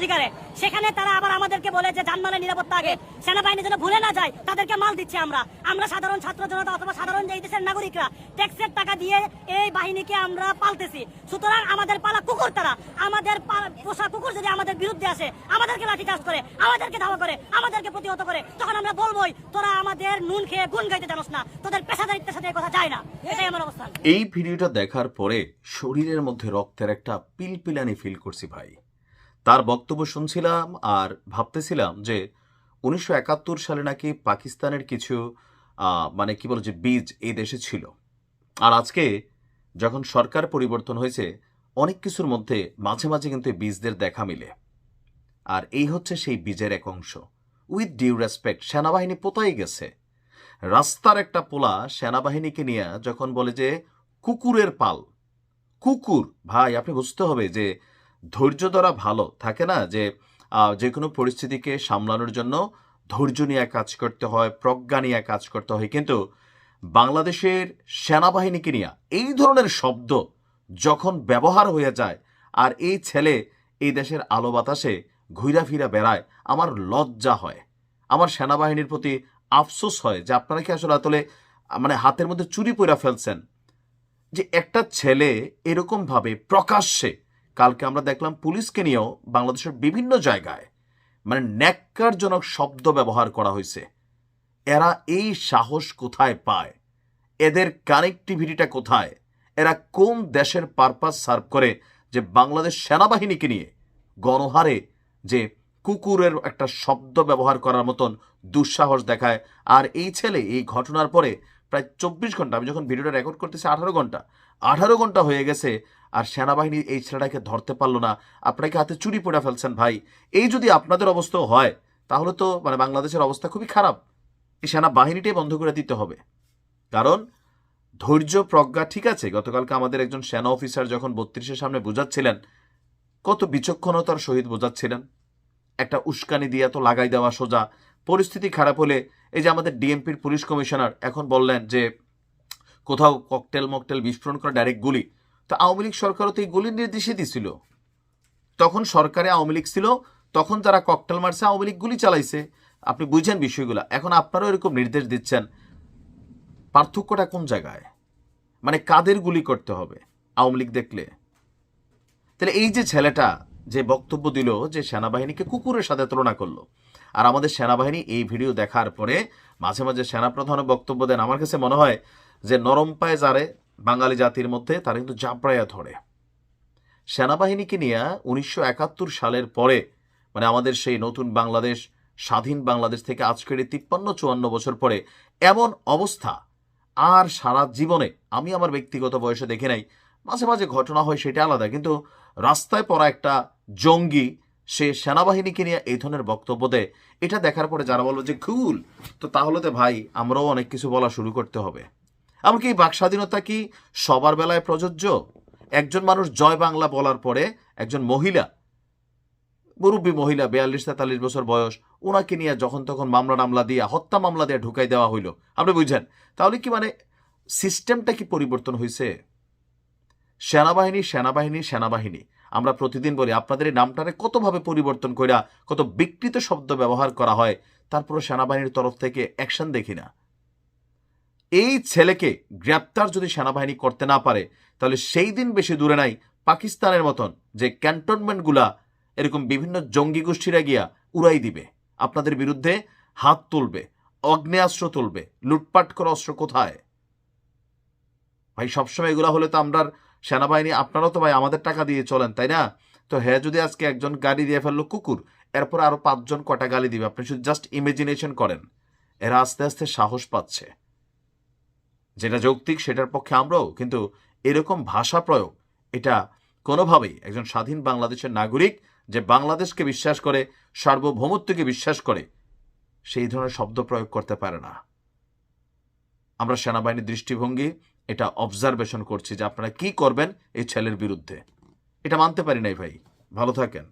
অধিকারে, সেখানে তারা আবার আমাদেরকে বলে যে জানমালের নিরাপত্তা আগে, সেনাবাহিনী যেন ভুলে না যায় তাদেরকে মাল দিচ্ছে। আমরা সাধারণ ছাত্র জনতা অথবা সাধারণ যে এই দেশের নাগরিকরা ট্যাক্সের টাকা দিয়ে এই বাহিনীকে আমরা পালতেছি। সুতরাং আমাদের পালা কুকুর, তারা আমাদের পোষা কুকুর যদি আমাদের বিরুদ্ধে আসে, আমাদেরকে লাঠিচার্জ করে, আমাদেরকে ধাওয়া করে, আমাদেরকে প্রতিহত করে, তখন আমরা বলবোই তোরা আমাদের নুন খেয়ে গুণ গাইতে জানোস না, তোদের পেশাদারিত্বের সাথে কথা যায় না। এটাই আমার অবস্থান। এই ভিডিওটা দেখার পরে শরীরের মধ্যে রক্তের একটা পিলপিলানি ফিল করছি ভাই। তার বক্তব্য শুনছিলাম আর ভাবতেছিলাম যে 1971 সালে নাকি পাকিস্তানের কিছু মানে কি বলে যে বীজ এই দেশে ছিল, আর আজকে যখন সরকার পরিবর্তন হয়েছে অনেক কিছুর মধ্যে মাঝে মাঝে কিন্তু এই বীজদের দেখা মিলে। আর এই হচ্ছে সেই বীজের এক অংশ। উইথ ডিউ রেসপেক্ট, সেনাবাহিনী কোথায় গেছে? রাস্তার একটা পোলা সেনাবাহিনীকে নিয়ে যখন বলে যে কুকুরের পাল, কুকুর ভাই, আপনি বুঝতে হবে যে ধৈর্য ধরা ভালো থাকে না, যে কোনো পরিস্থিতিকে সামলানোর জন্য ধৈর্য নিয়ে কাজ করতে হয়, প্রজ্ঞা নিয়ে কাজ করতে হয়। কিন্তু বাংলাদেশের সেনাবাহিনীকে নিয়ে এই ধরনের শব্দ যখন ব্যবহার হয়ে যায়, আর এই ছেলে এই দেশের আলো বাতাসে ঘুরা ফিরা বেড়ায়, আমার লজ্জা হয়, আমার সেনাবাহিনীর প্রতি আফসোস হয় যে আপনারা কি আসলে আসলে মানে হাতের মধ্যে চুরি পইরা ফেলছেন। যে একটা ছেলে এরকমভাবে প্রকাশ্যে, কালকে আমরা দেখলাম পুলিশকে নিয়েও বাংলাদেশের বিভিন্ন জায়গায় মানে ন্যাক্কারজনক শব্দ ব্যবহার করা হয়েছে। এরা এই সাহস কোথায় পায়? এদের কানেক্টিভিটিটা কোথায়? এরা কোন দেশের পারপাস সার্ভ করে যে বাংলাদেশ সেনাবাহিনীকে নিয়ে গণহারে যে কুকুরের একটা শব্দ ব্যবহার করার মতন দুঃসাহস দেখায়? আর এই ছেলে এই ঘটনার পরে প্রায় 24 ঘন্টা, আমি যখন ভিডিওটা রেকর্ড করতেছি 18 ঘন্টা হয়ে গেছে, আর সেনাবাহিনী এই ছেলেটাকে ধরতে পারলো না। আপনাকে হাতে চুরি পড়ে ফেলছেন ভাই। এই যদি আপনাদের অবস্থাও হয় তাহলে তো মানে বাংলাদেশের অবস্থা খুবই খারাপ। এই সেনাবাহিনীটাই বন্ধ করে দিতে হবে। কারণ ধৈর্য প্রজ্ঞা ঠিক আছে, গতকালকে আমাদের একজন সেনা অফিসার যখন 32-এর সামনে বোঝাচ্ছিলেন, কত বিচক্ষণতার সহিত বোঝাচ্ছিলেন। একটা উস্কানি দিয়ে তো লাগাই দেওয়া সোজা। পরিস্থিতি খারাপ হলে এই যে আমাদের ডিএমপির পুলিশ কমিশনার এখন বললেন যে কোথাও ককটেল মকটেল বিস্ফোরণ করে ডাইরেক্ট গুলি। তো আওয়ামী লীগ সরকারও তো এই গুলির নির্দেশই দিছিল। তখন সরকারে আওয়ামী লীগ ছিল, তখন যারা ককটেল মারছে আওয়ামী লীগ গুলি চালাইছে। আপনি বুঝছেন বিষয়গুলো। এখন আপনারাও এরকম নির্দেশ দিচ্ছেন, পার্থক্যটা কোন জায়গায়? মানে কাদের গুলি করতে হবে আওয়ামী লীগ দেখলে? তাহলে এই যে ছেলেটা যে বক্তব্য দিল যে সেনাবাহিনীকে কুকুরের সাথে তুলনা করলো, আর আমাদের সেনাবাহিনী এই ভিডিও দেখার পরে মাঝে মাঝে সেনাপ্রধানও বক্তব্য দেন, আমার কাছে মনে হয় যে নরম পায়ে যারে বাঙালি জাতির মধ্যে তারা কিন্তু জাপড়াইয়া ধরে। সেনাবাহিনীকে নিয়ে 1971 সালের পরে মানে আমাদের সেই নতুন বাংলাদেশ, স্বাধীন বাংলাদেশ থেকে আজকের 53-54 বছর পরে এমন অবস্থা আর সারা জীবনে আমি আমার ব্যক্তিগত বয়সে দেখে নাই। মাঝে মাঝে ঘটনা হয় সেটা আলাদা, কিন্তু রাস্তায় পড়া একটা জঙ্গি সে সেনাবাহিনীকে নিয়ে এই ধরনের বক্তব্য দেয়, এটা দেখার পরে যারা বলবো যে কুল, তো তাহলে তো ভাই আমরাও অনেক কিছু বলা শুরু করতে হবে। এমনকি বাক স্বাধীনতা কি সবার বেলায় প্রযোজ্য? একজন মানুষ জয় বাংলা বলার পরে একজন মহিলা, মুরব্বী মহিলা 42-43 বছর বয়স, ওনাকে নিয়ে যখন তখন মামলা দিয়ে হত্যা মামলা দিয়ে ঢুকাই দেওয়া হইল। আপনি বুঝছেন? তাহলে কি মানে সিস্টেমটা কি পরিবর্তন হয়েছে? সেনাবাহিনী সেনাবাহিনী সেনাবাহিনী আমরা প্রতিদিন বলি, আপনাদের এই নামটারে কতভাবে পরিবর্তন কইরা কত বিকৃত শব্দ ব্যবহার করা হয়, তারপরে সেনাবাহিনীর তরফ থেকে অ্যাকশন দেখি না। এই ছেলেকে গ্রেপ্তার যদি সেনাবাহিনী করতে না পারে তাহলে সেই দিন বেশি দূরে নাই পাকিস্তানের মতন যে ক্যান্টনমেন্টগুলা এরকম বিভিন্ন জঙ্গি গোষ্ঠীরা গিয়া উড়াই দিবে, আপনাদের বিরুদ্ধে হাত তুলবে, অগ্নেয়াস্ত্র তুলবে। লুটপাট করা অস্ত্র কোথায় ভাই? সবসময় এগুলা হলে তো আমরা সেনাবাহিনী, আপনারাও তো ভাই আমাদের টাকা দিয়ে চলেন, তাই না? তো হ্যাঁ, যদি আজকে একজন গালি দিয়ে ফেললো কুকুর, এরপর আরো 5 জন কটা গালি দিবে। আপনি শুধু জাস্ট ইমাজিনেশন করেন। এরা আস্তে আস্তে সাহস পাচ্ছে, যেটা যৌক্তিক সেটার পক্ষে আমরাও, কিন্তু এরকম ভাষা প্রয়োগ এটা কোনোভাবেই একজন স্বাধীন বাংলাদেশের নাগরিক যে বাংলাদেশকে বিশ্বাস করে, সার্বভৌমত্বকে বিশ্বাস করে, সেই ধরনের শব্দ প্রয়োগ করতে পারে না। আমরা সেনাবাহিনীর দৃষ্টিভঙ্গি এটা অবজারভেশন করছি যে আপনারা কি করবেন এই ছেলের বিরুদ্ধে। এটা মানতে পারি নাই ভাই। ভালো থাকেন।